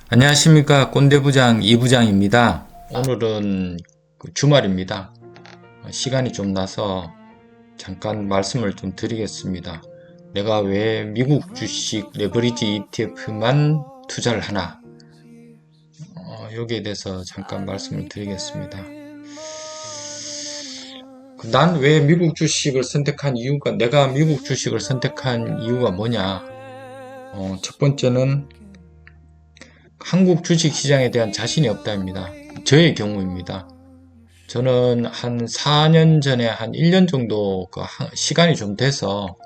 안녕하십니까, 꼰대부장 이부장입니다. 오늘은 주말입니다. 시간이 좀 나서 잠깐 말씀을 좀 드리겠습니다. 내가 왜 미국 주식 레버리지 ETF만 투자를 하나, 여기에 대해서 잠깐 말씀을 드리겠습니다. 난 왜 미국 주식을 선택한 이유가, 내가 미국 주식을 선택한 이유가 뭐냐? 첫 번째는 한국 주식시장에 대한 자신이 없다입니다. 저의 경우입니다. 저는 한 4년 전에 한 1년 정도 시간이 좀 돼서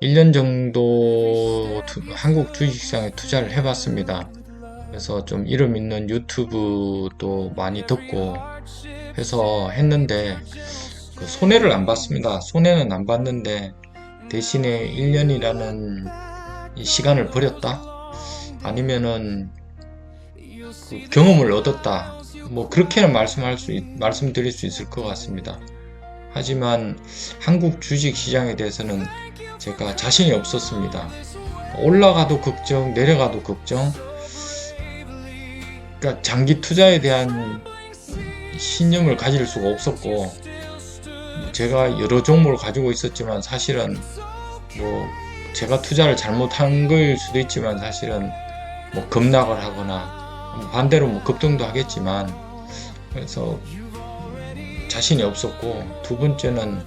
1년 정도 한국 주식시장에 투자를 해봤습니다. 그래서 좀 이름 있는 유튜브도 많이 듣고 해서 했는데 손해를 안 봤습니다. 손해는 안 봤는데 대신에 1년이라는 시간을 버렸다? 아니면은 경험을 얻었다. 뭐 그렇게는 말씀드릴 수 있을 것 같습니다. 하지만 한국 주식 시장에 대해서는 제가 자신이 없었습니다. 올라가도 걱정, 내려가도 걱정. 그러니까 장기 투자에 대한 신념을 가질 수가 없었고, 제가 여러 종목을 가지고 있었지만 사실은 뭐 제가 투자를 잘못한 걸 수도 있지만 사실은 뭐 급락을 하거나 반대로 뭐 급등도 하겠지만, 그래서 자신이 없었고, 두 번째는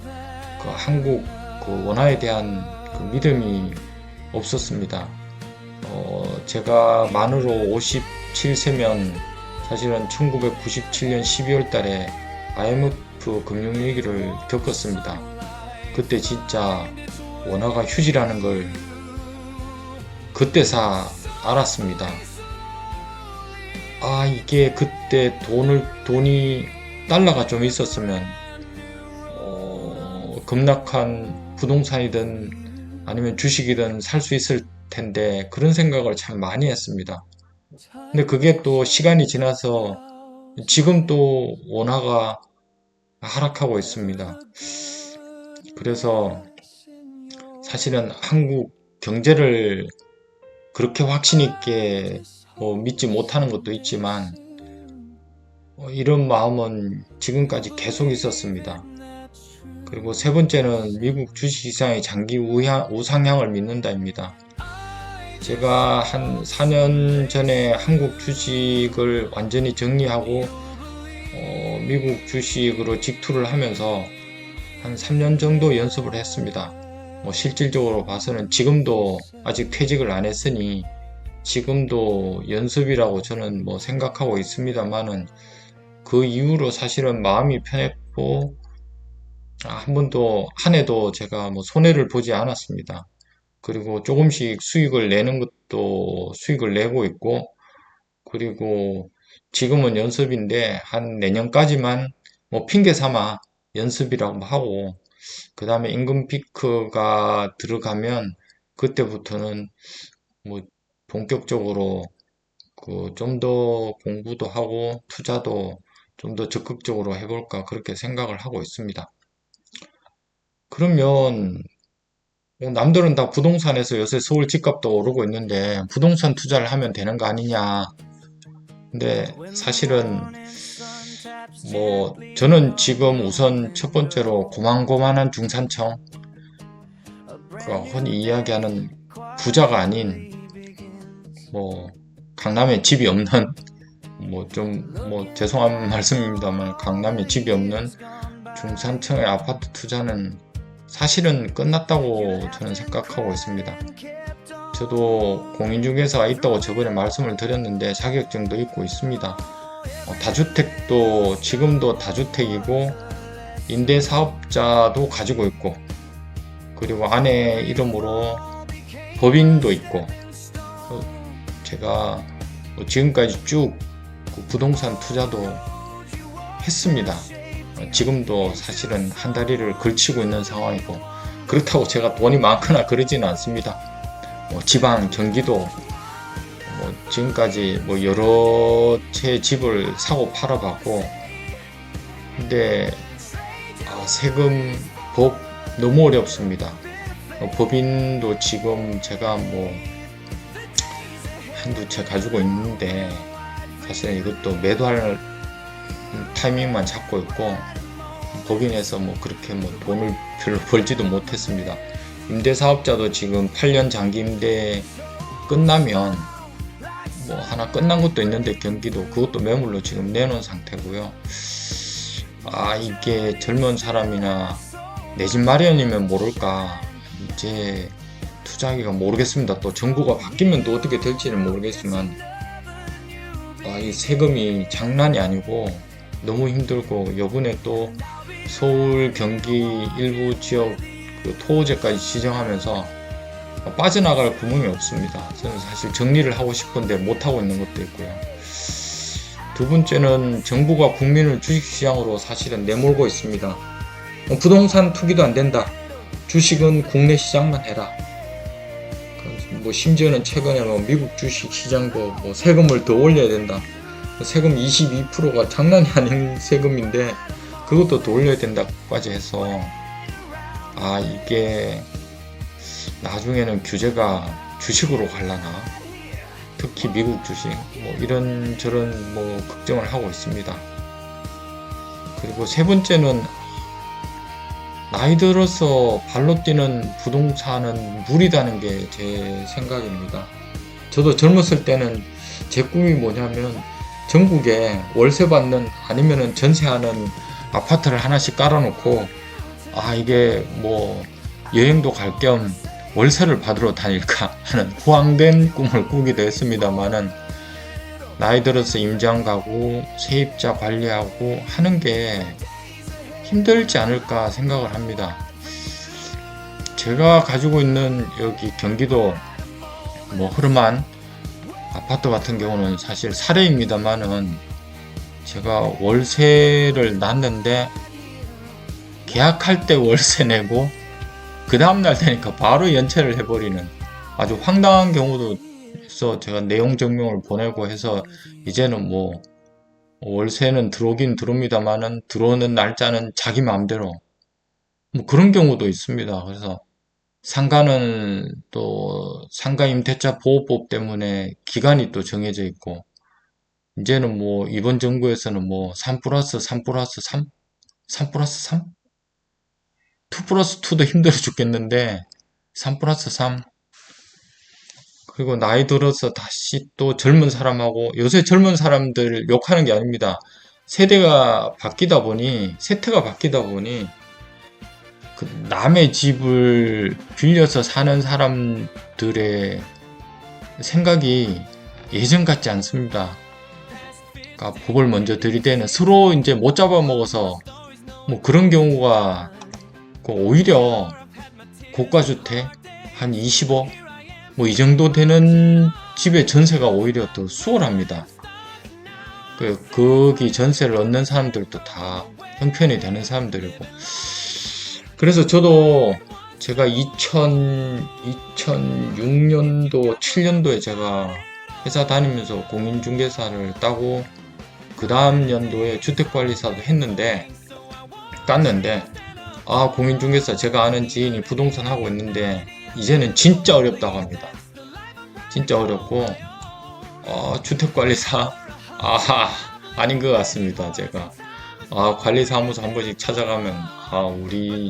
한국 원화에 대한 믿음이 없었습니다. 제가 만으로 57세면 사실은 1997년 12월 달에 IMF 금융위기를 겪었습니다. 그때 진짜 원화가 휴지라는 걸 그때서 알았습니다. 이게 그때 돈이 달러가 좀 있었으면 급락한 부동산이든 아니면 주식이든 살 수 있을 텐데, 그런 생각을 참 많이 했습니다. 근데 그게 또 시간이 지나서 지금 또 원화가 하락하고 있습니다. 그래서 사실은 한국 경제를 그렇게 확신 있게 믿지 못하는 것도 있지만, 이런 마음은 지금까지 계속 있었습니다. 그리고 세 번째는 미국 주식시장의 장기 우상향을 믿는다입니다. 제가 한 4년 전에 한국 주식을 완전히 정리하고 미국 주식으로 직투를 하면서 한 3년 정도 연습을 했습니다. 실질적으로 봐서는 지금도 아직 퇴직을 안 했으니 지금도 연습이라고 저는 생각하고 있습니다만은, 그 이후로 사실은 마음이 편했고, 한 해도 제가 손해를 보지 않았습니다. 그리고 조금씩 수익을 내는 것도 수익을 내고 있고, 그리고 지금은 연습인데 한 내년까지만 핑계 삼아 연습이라고 하고, 그 다음에 임금 피크가 들어가면 그때부터는 본격적으로 좀 더 공부도 하고 투자도 좀 더 적극적으로 해볼까, 그렇게 생각을 하고 있습니다. 그러면 남들은 다 부동산에서 요새 서울 집값도 오르고 있는데 부동산 투자를 하면 되는 거 아니냐. 근데 사실은 저는 지금 첫 번째로 고만고만한 중산층, 흔히 이야기하는 부자가 아닌 강남에 집이 없는, 죄송한 말씀입니다만 강남에 집이 없는 중산층의 아파트 투자는 사실은 끝났다고 저는 생각하고 있습니다. 저도 공인중개사가 있다고 저번에 말씀을 드렸는데 자격증도 있고 있습니다. 다주택도 지금도 다주택이고 임대사업자도 가지고 있고, 그리고 아내 이름으로 법인도 있고, 제가 지금까지 쭉 부동산 투자도 했습니다. 지금도 사실은 한 다리를 걸치고 있는 상황이고, 그렇다고 제가 돈이 많거나 그러지는 않습니다. 지방, 경기도 지금까지 여러 채 집을 사고 팔아봤고, 근데 세금, 법 너무 어렵습니다. 법인도 지금 제가 한 한 두 채 가지고 있는데 사실 이것도 매도할 타이밍만 잡고 있고 법인에서 뭐 그렇게 뭐 돈을 별로 벌지도 못했습니다. 임대사업자도 지금 8년 장기 임대 끝나면 뭐 하나 끝난 것도 있는데 경기도 그것도 매물로 지금 내놓은 상태고요. 아 이게 젊은 사람이나 내 집 마련이면 모를까 이제 투자하기가 모르겠습니다. 또 정부가 바뀌면 또 어떻게 될지는 모르겠지만 이 세금이 장난이 아니고 너무 힘들고 요번에 또 서울 경기 일부 지역 그 토호제까지 지정하면서 빠져나갈 구멍이 없습니다. 저는 사실 정리를 하고 싶은데 못하고 있는 것도 있고요. 두 번째는 정부가 국민을 주식시장으로 사실은 내몰고 있습니다. 부동산 투기도 안 된다. 주식은 국내 시장만 해라. 뭐 심지어는 최근에 뭐 미국 주식 시장도 뭐 세금을 더 올려야 된다. 세금 22%가 장난이 아닌 세금인데 그것도 더 올려야 된다까지 해서 이게 나중에는 규제가 주식으로 갈라나 특히 미국 주식 뭐 이런저런 뭐 걱정을 하고 있습니다. 그리고 세 번째는 나이 들어서 발로 뛰는 부동산은 무리다는 게 제 생각입니다. 저도 젊었을 때는 제 꿈이 뭐냐면 전국에 월세 받는 아니면은 전세하는 아파트를 하나씩 깔아놓고 이게 뭐 여행도 갈 겸 월세를 받으러 다닐까 하는 후황된 꿈을 꾸기도 했습니다만은 나이 들어서 임장 가고 세입자 관리하고 하는 게 힘들지 않을까 생각을 합니다. 제가 가지고 있는 여기 경기도 뭐 흐름한 아파트 같은 경우는 사실 사례입니다만은 제가 월세를 놨는데 계약할 때 월세 내고 그 다음날 되니까 바로 연체를 해버리는 아주 황당한 경우도 있어. 제가 내용 증명을 보내고 해서 이제는 뭐 월세는 들어오긴 들어옵니다만은 들어오는 날짜는 자기 마음대로 뭐 그런 경우도 있습니다. 그래서 상가는 또 상가임대차 보호법 때문에 기간이 또 정해져 있고 이제는 뭐 이번 정부에서는 뭐 3 플러스 3 플러스 3? 3 플러스 3? 2 플러스 2도 힘들어 죽겠는데 3 플러스 3 그리고 나이 들어서 다시 또 젊은 사람하고 요새 젊은 사람들 욕하는 게 아닙니다. 세대가 바뀌다 보니 그 남의 집을 빌려서 사는 사람들의 생각이 예전 같지 않습니다. 그러니까 법을 먼저 들이대는 서로 이제 못 잡아먹어서 뭐 그런 경우가 오히려 고가주택 한 20억 뭐 이 정도 되는 집의 전세가 오히려 더 수월합니다. 거기 전세를 얻는 사람들도 다 형편이 되는 사람들이고 그래서 저도 제가 2006년도 7년도에 제가 회사 다니면서 공인중개사를 따고 그 다음 연도에 주택관리사도 땄는데 공인중개사 제가 아는 지인이 부동산 하고 있는데 이제는 진짜 어렵다고 합니다. 진짜 어렵고 주택관리사 아닌 것 같습니다. 제가 관리사무소 한 번씩 찾아가면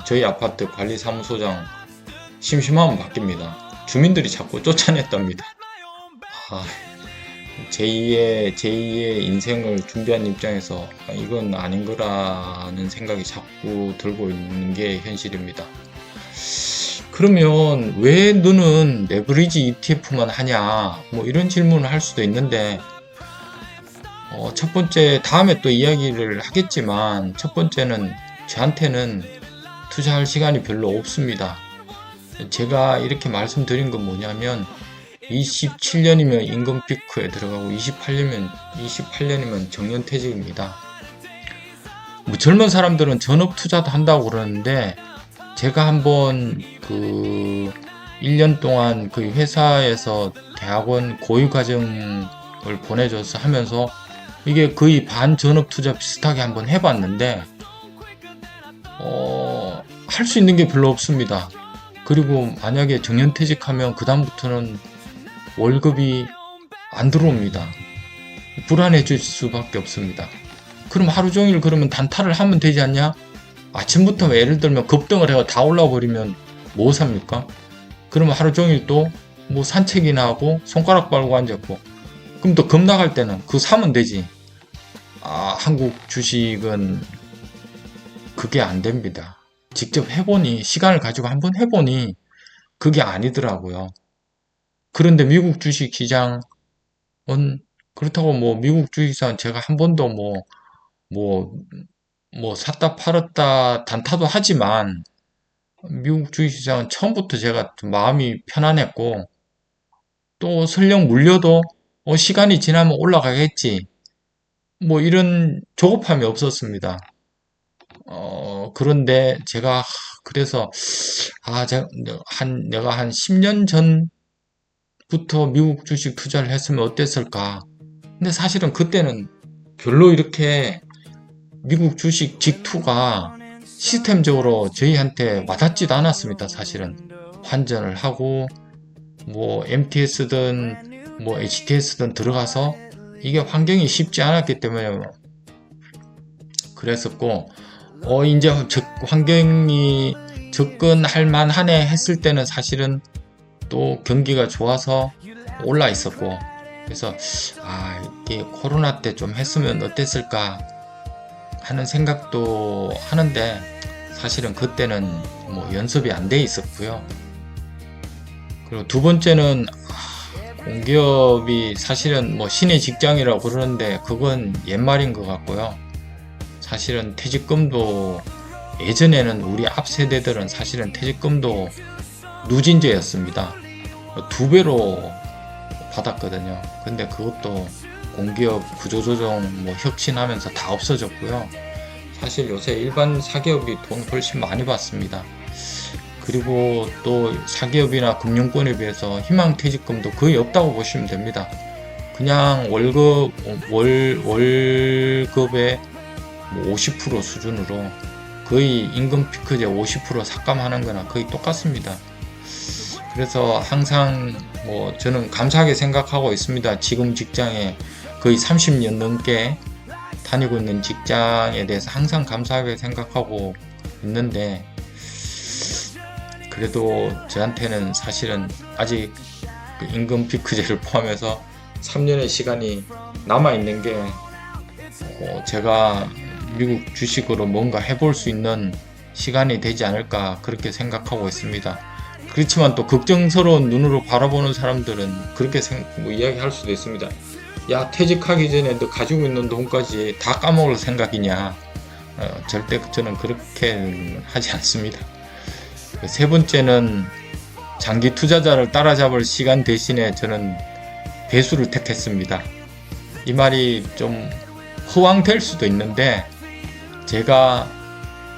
저희 아파트 관리사무소장 심심하면 바뀝니다. 주민들이 자꾸 쫓아냈답니다. 제2의 인생을 준비한 입장에서 이건 아닌 거라는 생각이 자꾸 들고 있는 게 현실입니다. 그러면 왜 너는 레버리지 ETF만 하냐 뭐 이런 질문을 할 수도 있는데 첫 번째 다음에 또 이야기를 하겠지만 첫 번째는 저한테는 투자할 시간이 별로 없습니다. 제가 이렇게 말씀드린 건 뭐냐면 27년이면 임금 피크에 들어가고 28년이면 정년퇴직입니다. 뭐 젊은 사람들은 전업 투자도 한다고 그러는데 제가 한번 1년 동안 그 회사에서 대학원 고유과정을 보내줘서 하면서 이게 거의 반전업 투자 비슷하게 한번 해봤는데 할 수 있는 게 별로 없습니다. 그리고 만약에 정년퇴직하면 그 다음부터는 월급이 안 들어옵니다. 불안해질 수밖에 없습니다. 그럼 하루 종일 그러면 단타를 하면 되지 않냐? 아침부터 예를 들면 급등을 해서 다 올라와 버리면 뭐 삽니까? 그러면 하루 종일 또 뭐 산책이나 하고 손가락 빨고 앉았고, 그럼 또 급 나갈 때는 그거 사면 되지. 한국 주식은 그게 안 됩니다. 직접 해보니, 시간을 가지고 한번 해보니 그게 아니더라고요. 그런데 미국 주식 시장은, 그렇다고 뭐 미국 주식시장 제가 한 번도 뭐, 샀다 팔았다 단타도 하지만 미국 주식시장은 처음부터 제가 좀 마음이 편안했고, 또 설령 물려도 시간이 지나면 올라가겠지, 뭐 이런 조급함이 없었습니다. 그런데 제가 그래서 내가 한 10년 전부터 미국 주식 투자를 했으면 어땠을까. 근데 사실은 그때는 별로 이렇게 미국 주식 직투가 시스템적으로 저희한테 와닿지도 않았습니다. 사실은 환전을 하고 뭐 MTS든 뭐 HTS든 들어가서 이게 환경이 쉽지 않았기 때문에 그랬었고, 이제 환경이 접근할 만하네 했을 때는 사실은 또 경기가 좋아서 올라 있었고, 그래서 이게 코로나 때 좀 했으면 어땠을까 하는 생각도 하는데, 사실은 그때는 뭐 연습이 안 돼 있었고요. 그리고 두 번째는 공기업이 사실은 뭐 신의 직장이라고 그러는데 그건 옛말인 것 같고요. 사실은 퇴직금도 예전에는 우리 앞 세대들은 사실은 퇴직금도 누진제였습니다. 2배로 받았거든요. 근데 그것도 공기업 구조조정 뭐 혁신하면서 다 없어졌고요. 사실 요새 일반 사기업이 돈 훨씬 많이 받습니다. 그리고 또 사기업이나 금융권에 비해서 희망퇴직금도 거의 없다고 보시면 됩니다. 그냥 월급의 50% 수준으로 거의 임금 피크제 50% 삭감하는 거나 거의 똑같습니다. 그래서 항상 저는 감사하게 생각하고 있습니다. 지금 직장에 거의 30년 넘게 다니고 있는 직장에 대해서 항상 감사하게 생각하고 있는데, 그래도 저한테는 사실은 아직 그 임금 피크제를 포함해서 3년의 시간이 남아있는 게 제가 미국 주식으로 뭔가 해볼 수 있는 시간이 되지 않을까 그렇게 생각하고 있습니다. 그렇지만 또 걱정스러운 눈으로 바라보는 사람들은 그렇게 이야기할 수도 있습니다. 야, 퇴직하기 전에 너 가지고 있는 돈까지 다 까먹을 생각이냐. 절대 저는 그렇게 하지 않습니다. 세 번째는 장기 투자자를 따라잡을 시간 대신에 저는 배수를 택했습니다. 이 말이 좀 허황될 수도 있는데, 제가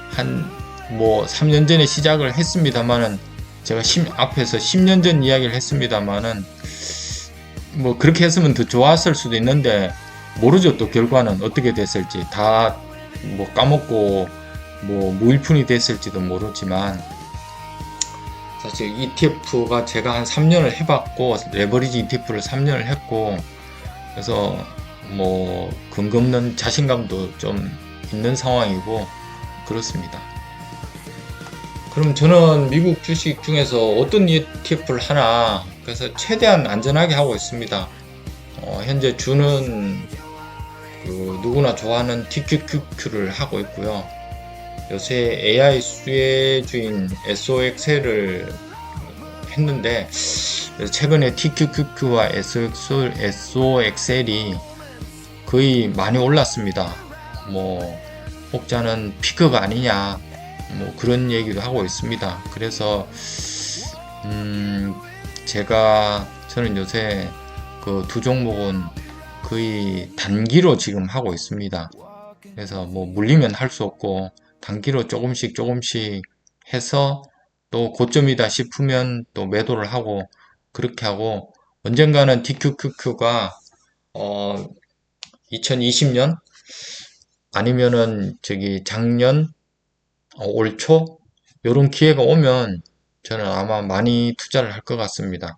한 3년 전에 시작을 했습니다만은, 제가 앞에서 10년 전 이야기를 했습니다만은, 그렇게 했으면 더 좋았을 수도 있는데, 모르죠. 또 결과는 어떻게 됐을지. 다 까먹고 무일푼이 됐을지도 모르지만, 사실 ETF가 제가 한 3년을 해봤고, 레버리지 ETF를 3년을 했고, 그래서 근거 없는 자신감도 좀 있는 상황이고 그렇습니다. 그럼 저는 미국 주식 중에서 어떤 ETF를 하나, 그래서 최대한 안전하게 하고 있습니다. 현재 주는 누구나 좋아하는 TQQQ를 하고 있고요. 요새 AI 수혜주인 SOXL을 했는데, 최근에 TQQQ와 SOXL이 거의 많이 올랐습니다. 혹자는 피크가 아니냐, 그런 얘기도 하고 있습니다. 그래서 저는 요새 그 두 종목은 거의 단기로 지금 하고 있습니다. 그래서 물리면 할 수 없고 단기로 조금씩 해서 또 고점이다 싶으면 또 매도를 하고 그렇게 하고, 언젠가는 TQQQ가 2020년 아니면은 작년 올 초 요런 기회가 오면 저는 아마 많이 투자를 할 것 같습니다.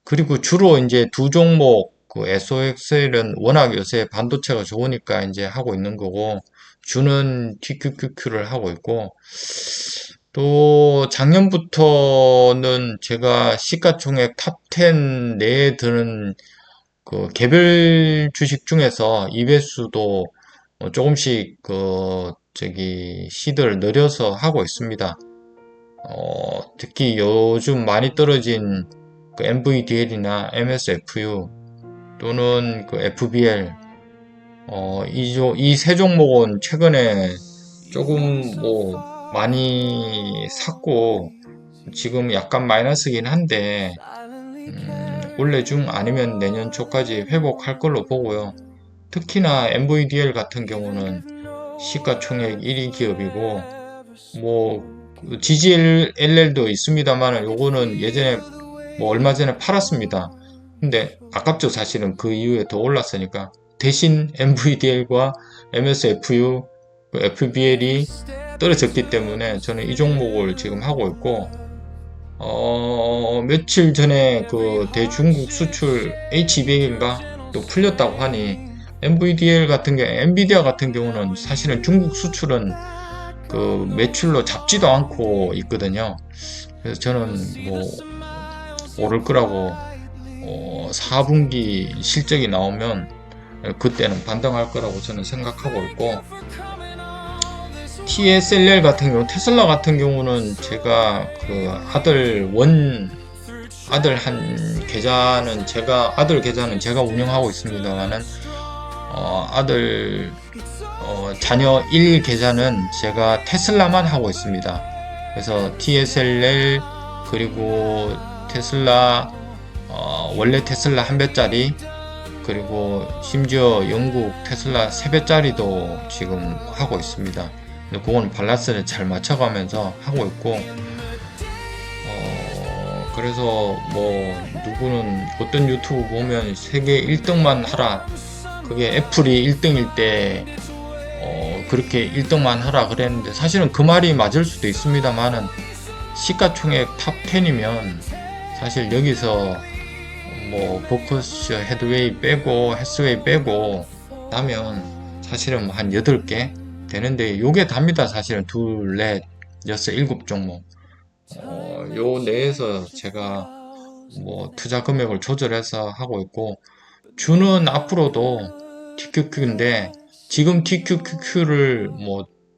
그리고 주로 이제 두 종목 그 SOXL은 워낙 요새 반도체가 좋으니까 이제 하고 있는 거고, 주는 TQQQ를 하고 있고, 또 작년부터는 제가 시가총액 탑10 내에 드는 그 개별 주식 중에서 이베수도 조금씩 시드를 늘려서 하고 있습니다. 특히 요즘 많이 떨어진 그 NVDL이나 MSFU 또는 그 FBL, 이 세 종목은 최근에 조금 많이 샀고, 지금 약간 마이너스긴 한데, 올해 중 아니면 내년 초까지 회복할 걸로 보고요. 특히나 NVDL 같은 경우는 시가총액 1위 기업이고, GGLL도 있습니다만, 요거는 예전에 얼마 전에 팔았습니다. 근데 아깝죠. 사실은 그 이후에 더 올랐으니까. 대신 NVDL과 MSFU, FBL이 떨어졌기 때문에 저는 이 종목을 지금 하고 있고, 며칠 전에 그 대중국 수출 H200인가 또 풀렸다고 하니, NVDL 같은 경우, 엔비디아 같은 경우는 사실은 중국 수출은 그 매출로 잡지도 않고 있거든요. 그래서 저는 오를 거라고, 4분기 실적이 나오면 그때는 반등할 거라고 저는 생각하고 있고, TSLL 같은 경우, 테슬라 같은 경우는 제가 그 아들 계좌는 제가 운영하고 있습니다만은, 자녀 1 계좌는 제가 테슬라만 하고 있습니다. 그래서 TSLL, 그리고 테슬라, 원래 테슬라 1배짜리, 그리고 심지어 영국 테슬라 3배짜리도 지금 하고 있습니다. 그건 밸런스를 잘 맞춰가면서 하고 있고, 그래서 누구는 어떤 유튜브 보면 세계 1등만 하라, 그게 애플이 1등일 때 그렇게 1등만 하라 그랬는데, 사실은 그 말이 맞을 수도 있습니다만은, 시가총액 탑10이면 사실 여기서 포커스, 헤드웨이 빼고 헬스웨이 빼고 나면 사실은 한 8개 되는데, 요게 답니다. 사실은 둘, 넷, 여섯, 7종목. 요 내에서 제가 투자 금액을 조절해서 하고 있고, 주는 앞으로도 TQQ인데, 지금 TQQQ를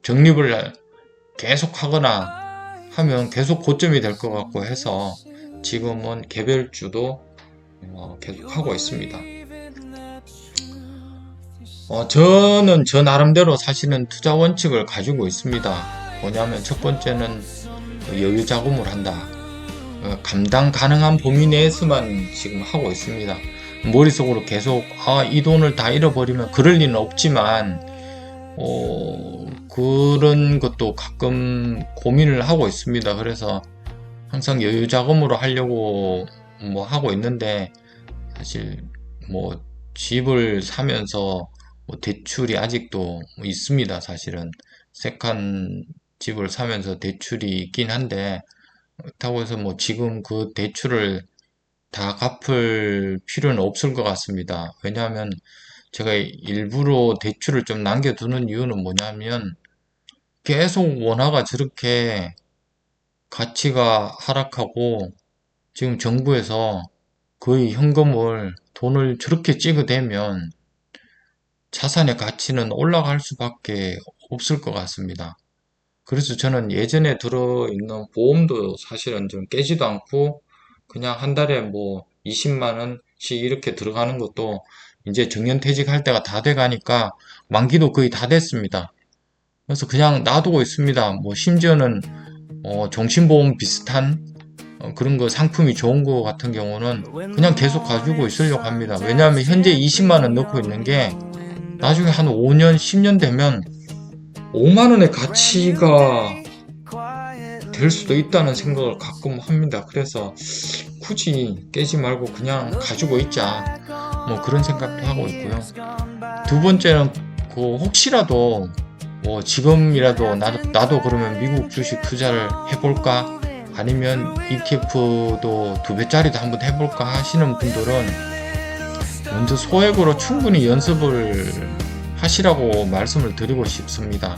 적립을 계속 하거나 하면 계속 고점이 될 것 같고 해서 지금은 개별주도 계속 하고 있습니다. 저는 저 나름대로 사실은 투자 원칙을 가지고 있습니다. 뭐냐면 첫 번째는 여유 자금을 한다. 감당 가능한 범위 내에서만 지금 하고 있습니다. 머릿속으로 계속 이 돈을 다 잃어버리면, 그럴 리는 없지만 그런 것도 가끔 고민을 하고 있습니다. 그래서 항상 여유 자금으로 하려고 하고 있는데, 사실 집을 사면서 대출이 아직도 있습니다. 사실은 세칸 집을 사면서 대출이 있긴 한데, 그렇다고 해서 지금 그 대출을 다 갚을 필요는 없을 것 같습니다. 왜냐하면 제가 일부러 대출을 좀 남겨두는 이유는 뭐냐면, 계속 원화가 저렇게 가치가 하락하고, 지금 정부에서 거의 돈을 저렇게 찍어대면 자산의 가치는 올라갈 수밖에 없을 것 같습니다. 그래서 저는 예전에 들어있는 보험도 사실은 좀 깨지도 않고, 그냥 한 달에 20만원씩 이렇게 들어가는 것도 이제 정년퇴직할 때가 다 돼가니까 만기도 거의 다 됐습니다. 그래서 그냥 놔두고 있습니다. 심지어는 종신보험 비슷한 그런 거 상품이 좋은 거 같은 경우는 그냥 계속 가지고 있으려고 합니다. 왜냐하면 현재 20만원 넣고 있는 게 나중에 한 5년, 10년 되면 5만원의 가치가 될 수도 있다는 생각을 가끔 합니다. 그래서 굳이 깨지 말고 그냥 가지고 있자, 그런 생각도 하고 있고요. 두 번째는 혹시라도 지금이라도 나도 그러면 미국 주식 투자를 해볼까, 아니면 ETF도 2배짜리도 한번 해볼까 하시는 분들은 먼저 소액으로 충분히 연습을 하시라고 말씀을 드리고 싶습니다.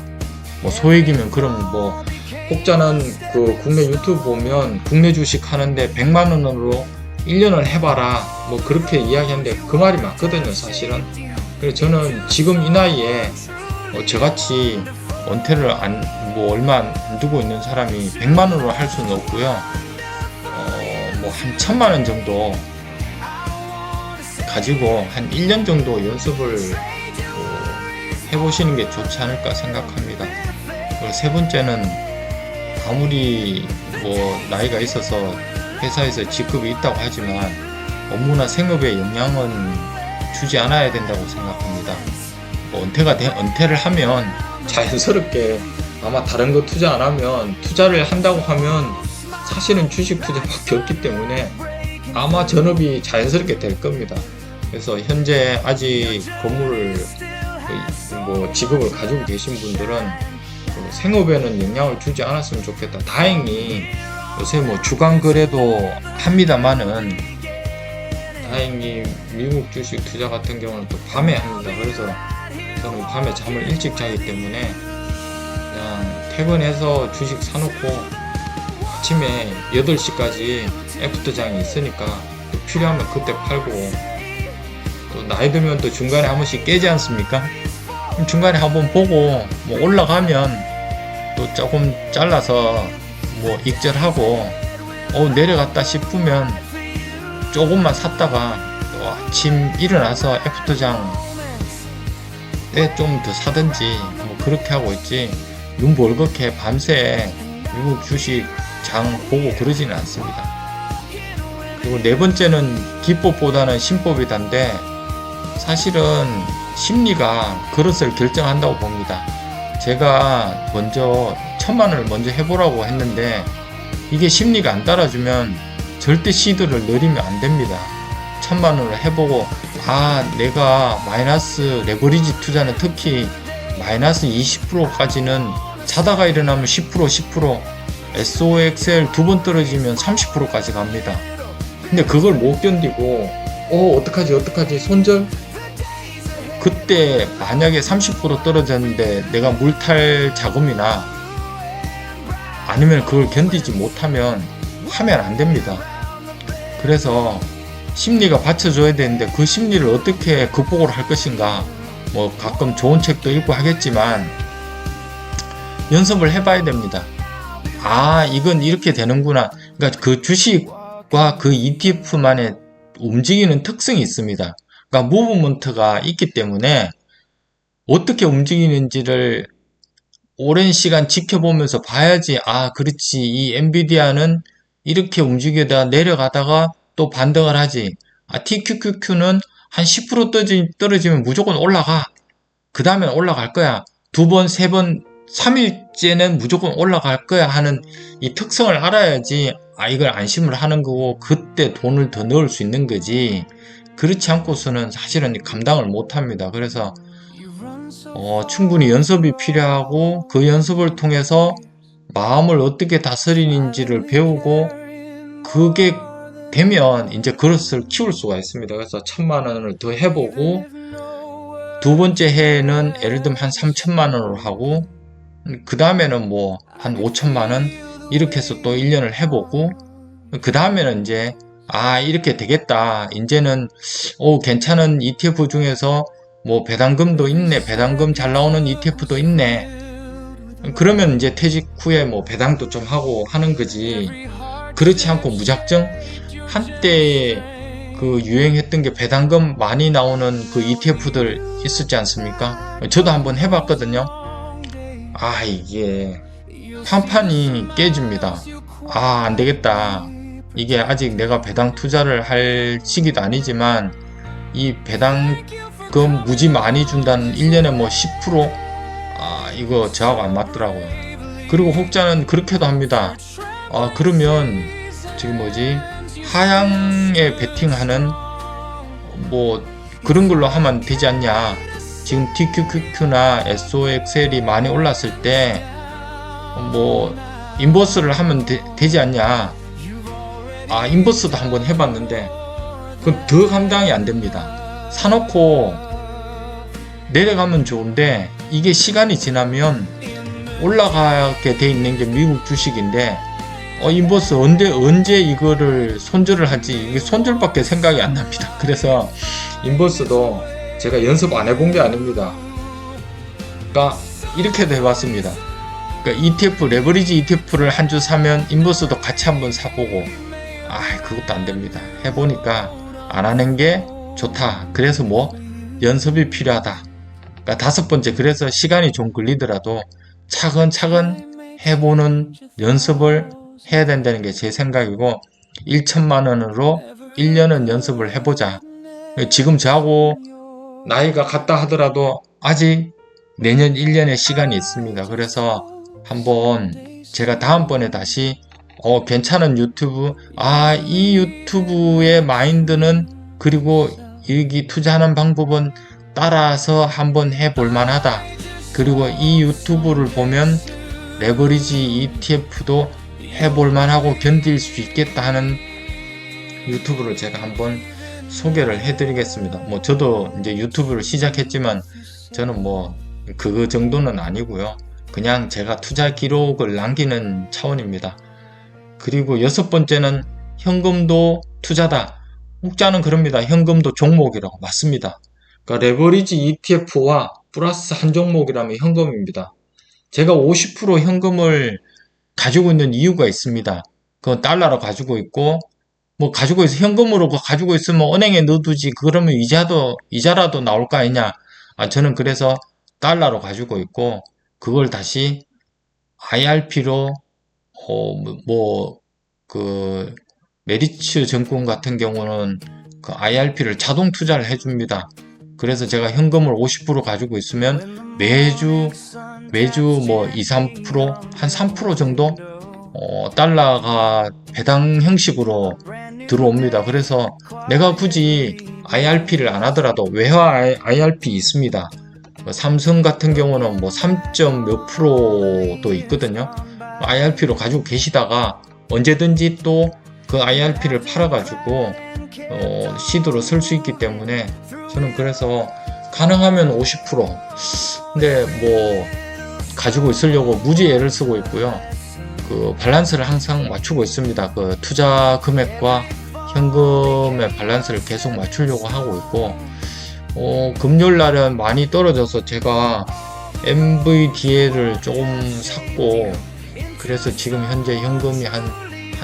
뭐 소액이면 그럼 뭐 혹자는 그 국내 유튜브 보면 국내 주식 하는데 100만원으로 1년을 해봐라 뭐 그렇게 이야기하는데 그 말이 맞거든요 사실은. 그래서 저는 지금 이 나이에 저같이 은퇴를 뭐 얼마 안 두고 있는 사람이 100만원으로 할 수는 없고요. 뭐 한 1000만원 정도 가지고 한 1년 정도 연습을 해보시는 게 좋지 않을까 생각합니다. 그리고 세 번째는 아무리 뭐 나이가 있어서 회사에서 직급이 있다고 하지만 업무나 생업에 영향은 주지 않아야 된다고 생각합니다. 뭐 은퇴를 하면 자연스럽게 아마 다른 거 투자 안 하면 투자를 한다고 하면 사실은 주식 투자밖에 없기 때문에 아마 전업이 자연스럽게 될 겁니다. 그래서 현재 아직 건물을 뭐 직업을 가지고 계신 분들은 생업에는 영향을 주지 않았으면 좋겠다. 다행히 요새 뭐 주간 거래도 합니다만은 다행히 미국 주식 투자 같은 경우는 또 밤에 합니다. 그래서 저는 밤에 잠을 일찍 자기 때문에 그냥 퇴근해서 주식 사놓고 아침에 8시까지 애프터장이 있으니까 또 필요하면 그때 팔고 또 나이 들면 또 중간에 한 번씩 깨지 않습니까? 중간에 한번 보고 뭐 올라가면 또 조금 잘라서 뭐 익절하고 내려갔다 싶으면 조금만 샀다가 또 아침 일어나서 애프터장 때 좀 더 사든지 뭐 그렇게 하고 있지 눈 벌겋게 밤새 미국 주식 장 보고 그러지는 않습니다. 그리고 네 번째는 기법보다는 신법이단데 사실은 심리가 그것을 결정한다고 봅니다. 제가 먼저 1000만원을 먼저 해보라고 했는데 이게 심리가 안 따라주면 절대 시도를 내리면 안 됩니다. 1000만원을 해보고 내가 마이너스 레버리지 투자는 특히 마이너스 20%까지는 자다가 일어나면 10% SOXL 2번 떨어지면 30%까지 갑니다. 근데 그걸 못 견디고 어떡하지 손절? 그때 만약에 30% 떨어졌는데 내가 물탈 자금이나 아니면 그걸 견디지 못하면 하면 안 됩니다. 그래서 심리가 받쳐줘야 되는데 그 심리를 어떻게 극복을 할 것인가 뭐 가끔 좋은 책도 읽고 하겠지만 연습을 해봐야 됩니다. 이건 이렇게 되는구나. 그러니까 그 주식과 그 ETF만의 움직이는 특성이 있습니다. 그러니까 무브먼트가 있기 때문에 어떻게 움직이는지를 오랜 시간 지켜보면서 봐야지 그렇지 이 엔비디아는 이렇게 움직이다 내려가다가 또 반등을 하지 TQQQ는 한 10% 떨어지면 무조건 올라가 그 다음엔 올라갈 거야 2번, 3번, 3일째는 무조건 올라갈 거야 하는 이 특성을 알아야지 이걸 안심을 하는 거고 그때 돈을 더 넣을 수 있는 거지 그렇지 않고서는 사실은 감당을 못 합니다. 그래서 충분히 연습이 필요하고 그 연습을 통해서 마음을 어떻게 다스리는지를 배우고 그게 되면 이제 그릇을 키울 수가 있습니다. 그래서 1000만원을 더 해보고 두 번째 해에는 예를 들면 한 3000만원으로 하고 그 다음에는 뭐 한 5천만원 이렇게 해서 또 1년을 해보고 그 다음에는 이제 이렇게 되겠다 이제는 괜찮은 ETF 중에서 뭐 배당금도 있네 배당금 잘 나오는 ETF도 있네 그러면 이제 퇴직 후에 뭐 배당도 좀 하고 하는 거지 그렇지 않고 무작정 한때 그 유행했던 게 배당금 많이 나오는 그 ETF들 있었지 않습니까? 저도 한번 해봤거든요. 이게 판판이 깨집니다. 안되겠다. 이게 아직 내가 배당 투자를 할 시기도 아니지만 이 배당금 무지 많이 준다는 1년에 뭐 10% 이거 저하고 안 맞더라고요. 그리고 혹자는 그렇게도 합니다. 그러면 지금 하향에 베팅하는 뭐 그런 걸로 하면 되지 않냐. 지금 TQQQ나 SOXL이 많이 올랐을 때 뭐 인버스를 하면 되지 않냐. 인버스도 한번 해봤는데 그건 더 감당이 안 됩니다. 사놓고 내려가면 좋은데 이게 시간이 지나면 올라가게 돼 있는 게 미국 주식인데 인버스 언제 이거를 손절을 할지 이게 손절밖에 생각이 안 납니다. 그래서 인버스도 제가 연습 안 해본 게 아닙니다. 그러니까 이렇게도 해봤습니다. 그러니까 ETF 레버리지 ETF를 한 주 사면 인버스도 같이 한번 사보고 그것도 안 됩니다. 해보니까 안 하는 게 좋다. 그래서 연습이 필요하다. 그러니까 다섯 번째, 그래서 시간이 좀 걸리더라도 차근차근 해보는 연습을 해야 된다는 게 제 생각이고 1천만 원으로 1년은 연습을 해보자. 지금 저하고 나이가 같다 하더라도 아직 내년 1년의 시간이 있습니다. 그래서 한번 제가 다음번에 다시 괜찮은 유튜브, 이 유튜브의 마인드는 그리고 여기 투자하는 방법은 따라서 한번 해볼 만하다. 그리고 이 유튜브를 보면 레버리지 ETF도 해볼 만하고 견딜 수 있겠다 하는 유튜브를 제가 한번 소개를 해드리겠습니다. 저도 이제 유튜브를 시작했지만 저는 그 정도는 아니고요. 그냥 제가 투자 기록을 남기는 차원입니다. 그리고 여섯 번째는 현금도 투자다. 욱자는 그럽니다. 현금도 종목이라고. 맞습니다. 그러니까 레버리지 ETF와 플러스 한 종목이라면 현금입니다. 제가 50% 현금을 가지고 있는 이유가 있습니다. 그건 달러로 가지고 있고 가지고 있어 현금으로 가지고 있으면 은행에 넣어두지. 그러면 이자라도 나올 거 아니냐. 저는 그래서 달러로 가지고 있고 그걸 다시 IRP로 그 메리츠 증권 같은 경우는 그 IRP를 자동 투자를 해줍니다. 그래서 제가 현금을 50% 가지고 있으면 매주 2, 3%, 한 3% 정도 달러가 배당 형식으로 들어옵니다. 그래서 내가 굳이 IRP를 안 하더라도 외화 IRP 있습니다. 삼성 같은 경우는 3점 몇 프로도 있거든요. IRP로 가지고 계시다가 언제든지 또 그 IRP를 팔아가지고 시드로 쓸 수 있기 때문에 저는 그래서 가능하면 50% 근데 가지고 있으려고 무지 애를 쓰고 있고요. 그 밸런스를 항상 맞추고 있습니다. 그 투자 금액과 현금의 밸런스를 계속 맞추려고 하고 있고 금요일 날은 많이 떨어져서 제가 MVDA를 조금 샀고 그래서 지금 현재 현금이 한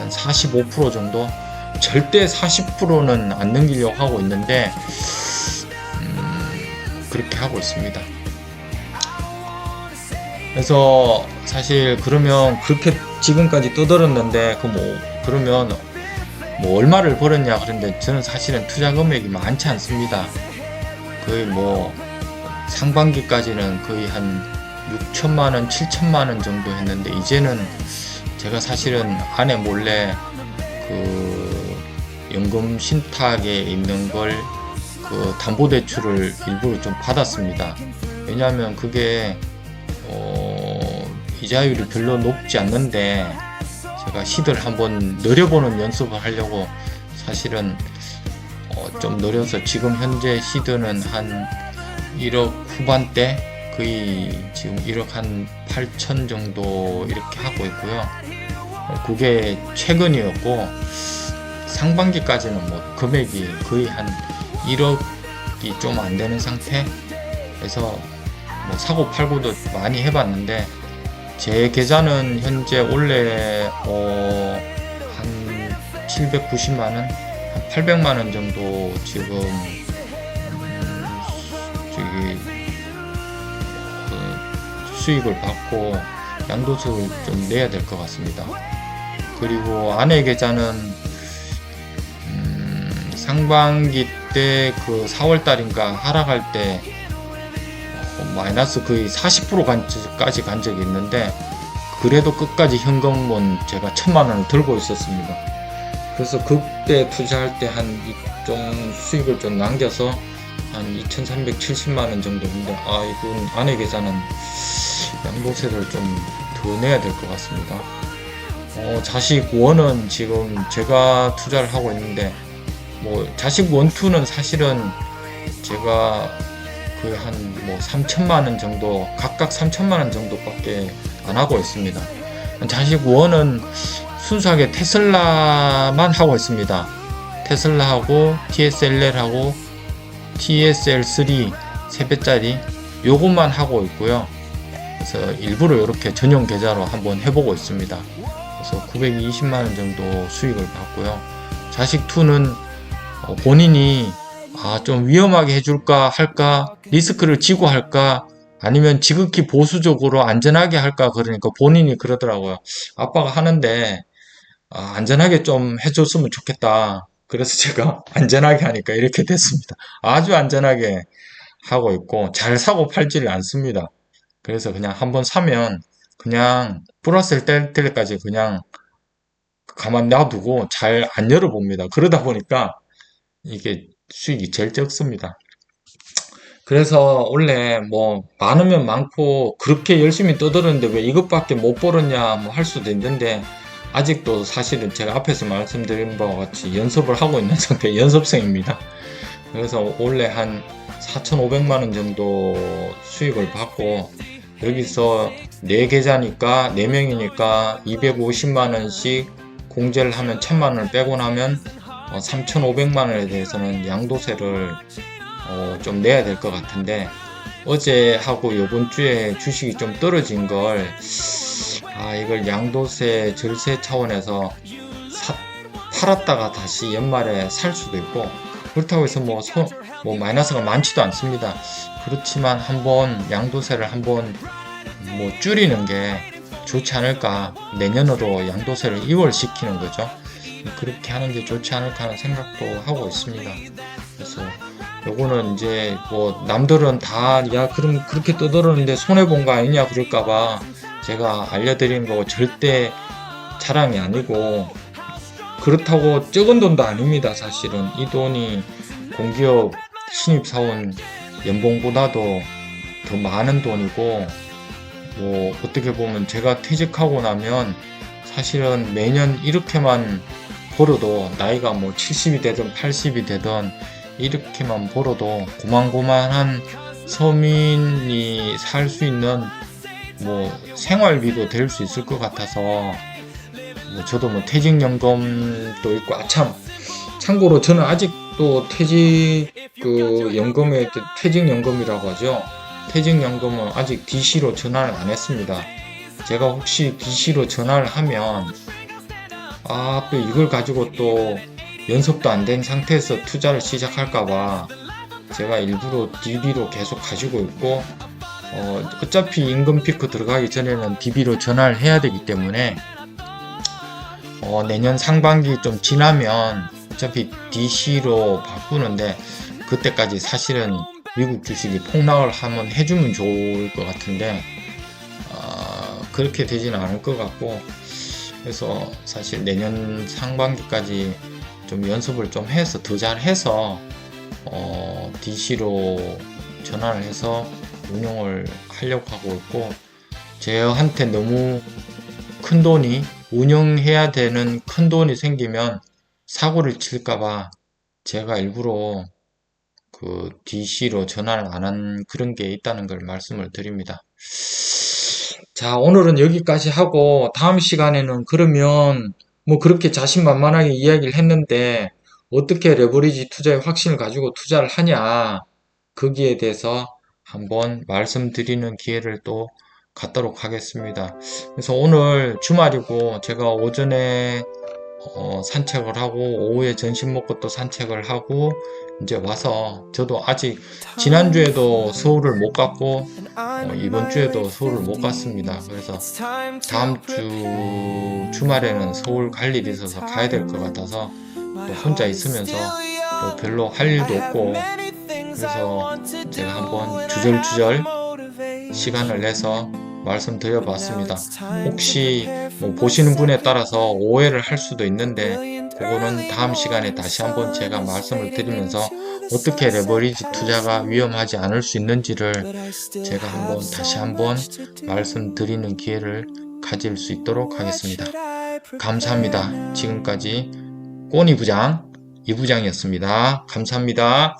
45% 정도, 절대 40%는 안 넘기려고 하고 있는데 그렇게 하고 있습니다. 그래서 사실 그러면 그렇게 지금까지 떠들었는데 그러면 얼마를 벌었냐 그런데 저는 사실은 투자 금액이 많지 않습니다. 거의 상반기까지는 거의 한 6천만원, 7천만원 정도 했는데 이제는 제가 사실은 아내 몰래 그 연금 신탁에 있는 걸 그 담보대출을 일부러 좀 받았습니다. 왜냐하면 그게 이자율이 별로 높지 않는데 제가 시드를 한번 늘려보는 연습을 하려고 사실은 좀 늘려서 지금 현재 시드는 한 1억 후반대 거의 지금 1억 한 8천 정도 이렇게 하고 있고요. 그게 최근이었고 상반기까지는 금액이 거의 한 1억이 좀 안 되는 상태. 그래서 사고 팔고도 많이 해봤는데 제 계좌는 현재 원래 한 790만원, 한 800만원 정도 지금 수익을 받고 양도세를 좀 내야 될 것 같습니다. 그리고 아내 계좌는 상반기 때 그 4월달인가 하락할 때 마이너스 거의 40%까지 간 적이 있는데 그래도 끝까지 현금은 제가 1000만원을 들고 있었습니다. 그래서 그때 투자할 때 좀 수익을 좀 남겨서 한 2370만원 정도 했는데 이건 아내 계좌는 양도세를 좀 더 내야 될 것 같습니다. 자식 원은 지금 제가 투자를 하고 있는데 자식 원, 투는 사실은 제가 거의 한 뭐 3천만 원 정도, 각각 3천만 원 정도밖에 안 하고 있습니다. 자식 원은 순수하게 테슬라만 하고 있습니다. 테슬라하고 TSLL하고 TSL3 3배짜리 요것만 하고 있고요. 그래서 일부러 이렇게 전용 계좌로 한번 해보고 있습니다. 그래서 920만원 정도 수익을 받고요. 자식2는 본인이 좀 위험하게 해줄까 할까, 리스크를 지고 할까, 아니면 지극히 보수적으로 안전하게 할까, 그러니까 본인이 그러더라고요. 아빠가 하는데 안전하게 좀 해줬으면 좋겠다. 그래서 제가 안전하게 하니까 이렇게 됐습니다. 아주 안전하게 하고 있고 잘 사고 팔지를 않습니다. 그래서 그냥 한번 사면 그냥 플러스를 뗄 때까지 그냥 가만 놔두고 잘 안 열어봅니다. 그러다 보니까 이게 수익이 제일 적습니다. 그래서 원래 뭐 많으면 많고 그렇게 열심히 떠들었는데 왜 이것밖에 못 벌었냐 뭐 할 수도 있는데 아직도 사실은 제가 앞에서 말씀드린 바와 같이 연습을 하고 있는 상태, 연습생입니다. 그래서 원래 한 4,500만원 정도 수익을 받고 여기서 4계좌니까 4명이니까 250만원씩 공제를 하면 1000만원을 빼고 나면 3,500만원에 대해서는 양도세를 좀 내야 될 것 같은데 어제하고 요번 주에 주식이 좀 떨어진 걸 이걸 양도세 절세 차원에서 팔았다가 다시 연말에 살 수도 있고 그렇다고 해서 뭐 마이너스가 많지도 않습니다. 그렇지만 한번 양도세를 한번 뭐 줄이는 게 좋지 않을까. 내년으로 양도세를 2월 시키는 거죠. 그렇게 하는 게 좋지 않을까 하는 생각도 하고 있습니다. 그래서 요거는 이제 뭐 남들은 다 그럼 그렇게 떠들었는데 손해본 거 아니냐 그럴까봐 제가 알려드리는 거고 절대 자랑이 아니고 그렇다고 적은 돈도 아닙니다. 사실은 이 돈이 공기업 신입사원 연봉보다도 더 많은 돈이고 뭐 어떻게 보면 제가 퇴직하고 나면 사실은 매년 이렇게만 벌어도 나이가 뭐 70이 되든 80이 되든 이렇게만 벌어도 고만고만한 서민이 살 수 있는 뭐 생활비도 될 수 있을 것 같아서 뭐 저도 뭐 퇴직연금도 있고 참고로 저는 아직도 퇴직연금이라고 하죠. 퇴직연금은 아직 DC로 전환을 안 했습니다. 제가 혹시 DC로 전환을 하면 또 이걸 가지고 또 연습도 안 된 상태에서 투자를 시작할까봐 제가 일부러 DB로 계속 가지고 있고 어차피 임금 피크 들어가기 전에는 DB로 전환을 해야 되기 때문에 내년 상반기 좀 지나면 어차피 DC로 바꾸는데 그때까지 사실은 미국 주식이 폭락을 한번 해주면 좋을 것 같은데 그렇게 되지는 않을 것 같고 그래서 사실 내년 상반기까지 좀 연습을 좀 해서 더 잘해서 DC로 전환을 해서 운용을 하려고 하고 있고 저한테 너무 큰 돈이 운영해야 되는 큰 돈이 생기면 사고를 칠까봐 제가 일부러 그 DC로 전환을 안 한 그런 게 있다는 걸 말씀을 드립니다. 자, 오늘은 여기까지 하고 다음 시간에는 그러면 뭐 그렇게 자신만만하게 이야기를 했는데 어떻게 레버리지 투자에 확신을 가지고 투자를 하냐 거기에 대해서 한번 말씀드리는 기회를 또 갖도록 하겠습니다. 그래서 오늘 주말이고 제가 오전에 산책을 하고 오후에 점심 먹고 또 산책을 하고 이제 와서 저도 아직 지난주에도 서울을 못 갔고 이번 주에도 서울을 못 갔습니다. 그래서 다음 주 주말에는 서울 갈 일이 있어서 가야 될 것 같아서 또 혼자 있으면서 또 별로 할 일도 없고 그래서 제가 한번 주절주절 시간을 내서 말씀드려 봤습니다. 혹시 뭐 보시는 분에 따라서 오해를 할 수도 있는데 그거는 다음 시간에 다시 한번 제가 말씀을 드리면서 어떻게 레버리지 투자가 위험하지 않을 수 있는지를 제가 다시 한번 말씀드리는 기회를 가질 수 있도록 하겠습니다. 감사합니다. 지금까지 꼬니 부장 이부장이었습니다. 감사합니다.